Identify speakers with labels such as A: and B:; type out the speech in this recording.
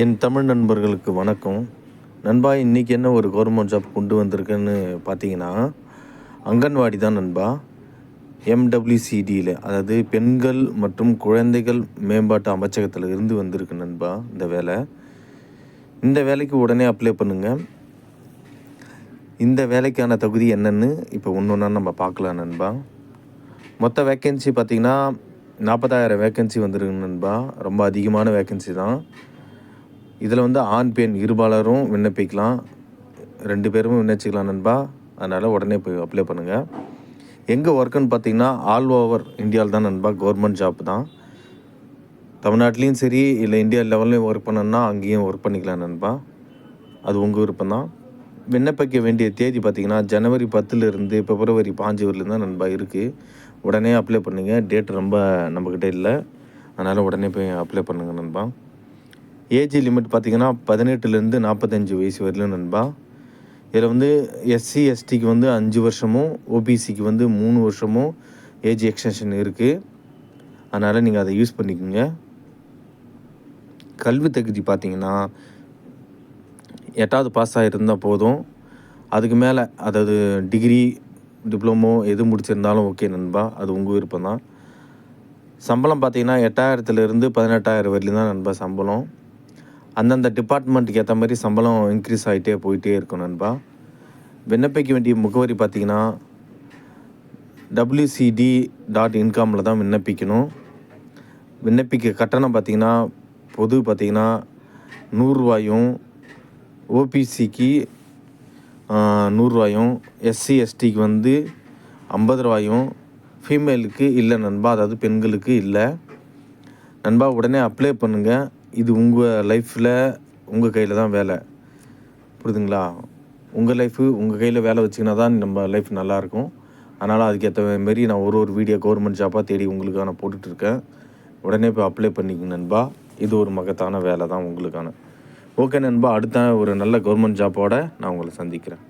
A: என் தமிழ் நண்பர்களுக்கு வணக்கம். நண்பா, இன்றைக்கி என்ன ஒரு கவர்மெண்ட் ஜாப் கொண்டு வந்திருக்குன்னு பார்த்தீங்கன்னா, அங்கன்வாடி தான் நண்பா. MWCDயில், அதாவது பெண்கள் மற்றும் குழந்தைகள் மேம்பாட்டு அமைச்சகத்தில் இருந்து வந்திருக்கு நண்பா இந்த வேலை. இந்த வேலைக்கு உடனே அப்ளை பண்ணுங்கள். இந்த வேலைக்கான தகுதி என்னென்னு இப்போ ஒன்று ஒன்றா நம்ம பார்க்கலாம் நண்பா. மொத்த வேக்கன்சி பார்த்திங்கன்னா 40,000 வேக்கன்சி வந்துருக்கு நண்பா. ரொம்ப அதிகமான வேக்கன்சி தான். இதில் ஆண் பெண் இருபாலரும் விண்ணப்பிக்கலாம், 2 பேரும் விண்ணப்பிச்சிக்கலாம் நண்பா. அதனால் உடனே போய் அப்ளை பண்ணுங்கள். எங்கே ஒர்க்குன்னு பார்த்தீங்கன்னா ஆல் ஓவர் இந்தியாவில் தான் நண்பா. கவர்மெண்ட் ஜாப் தான். தமிழ்நாட்டிலையும் சரி, இல்லை இந்தியா லெவல்லையும் ஒர்க் பண்ணணுன்னா அங்கேயும் ஒர்க் பண்ணிக்கலாம் நண்பா. அது உங்கள் விருப்பம் தான். விண்ணப்பிக்க வேண்டிய தேதி பார்த்திங்கன்னா ஜனவரி 10லேருந்து பிப்ரவரி 5 வரலும் தான் நண்பா இருக்குது. உடனே அப்ளை பண்ணுங்க. டேட் ரொம்ப நம்மக்கிட்ட இல்லை, அதனால் உடனே போய் அப்ளை பண்ணுங்கள் நண்பா. ஏஜ் லிமிட் பார்த்திங்கன்னா 18லேருந்து 45 வயசு வரலும் நண்பா. இதில் எஸ்சி எஸ்டிக்கு 5 வருஷமும், ஓபிசிக்கு 3 வருஷமும் ஏஜ் எக்ஸ்டென்ஷன் இருக்குது. அதனால் நீங்கள் அதை யூஸ் பண்ணிக்கோங்க. கல்வி தகுதி பார்த்திங்கன்னா 8வது பாஸ் ஆகிருந்தால் போதும். அதுக்கு மேலே, அதாவது டிகிரி, டிப்ளமோ எது முடிச்சிருந்தாலும் ஓகே நண்பா. அது உங்கள் விருப்பம் தான். சம்பளம் பார்த்திங்கன்னா 8,000லேருந்து 18,000 வரலும் தான் நண்பா சம்பளம். அந்தந்த டிபார்ட்மெண்ட்டுக்கு ஏற்ற மாதிரி சம்பளம் இன்க்ரீஸ் ஆகிட்டே போயிட்டே இருக்கும் நண்பா. விண்ணப்பிக்க வேண்டிய முகவரி பார்த்திங்கன்னா WCD.incomல தான் விண்ணப்பிக்கணும். விண்ணப்பிக்க கட்டணம் பார்த்திங்கன்னா பொது பார்த்திங்கன்னா 100 ரூபாயும், ஓபிசிக்கு 100 ரூபாயும், எஸ்சி எஸ்டிக்கு 50 ரூபாயும், ஃபீமேலுக்கு இல்லை நண்பா, அதாவது பெண்களுக்கு இல்லை நண்பா. உடனே அப்ளை பண்ணுங்கள். இது உங்கள் லைஃப்பில் உங்கள் கையில் தான் வேலை, புரியுதுங்களா? உங்கள் லைஃபு உங்கள் கையில் வேலை வச்சிங்கன்னா தான் நம்ம லைஃப் நல்லாயிருக்கும். அதனால் அதுக்கேற்ற மாரி நான் ஒரு வீடியோ கவர்மெண்ட் ஜாப்பாக தேடி உங்களுக்கு நான் போட்டுட்ருக்கேன். உடனே போய் அப்ளை பண்ணிக்கங்க நண்பா. இது ஒரு மகத்தான வேலை தான் உங்களுக்கான. ஓகே நண்பா, அடுத்த ஒரு நல்ல கவர்மெண்ட் ஜாப்போடு நான் உங்களை சந்திக்கிறேன்.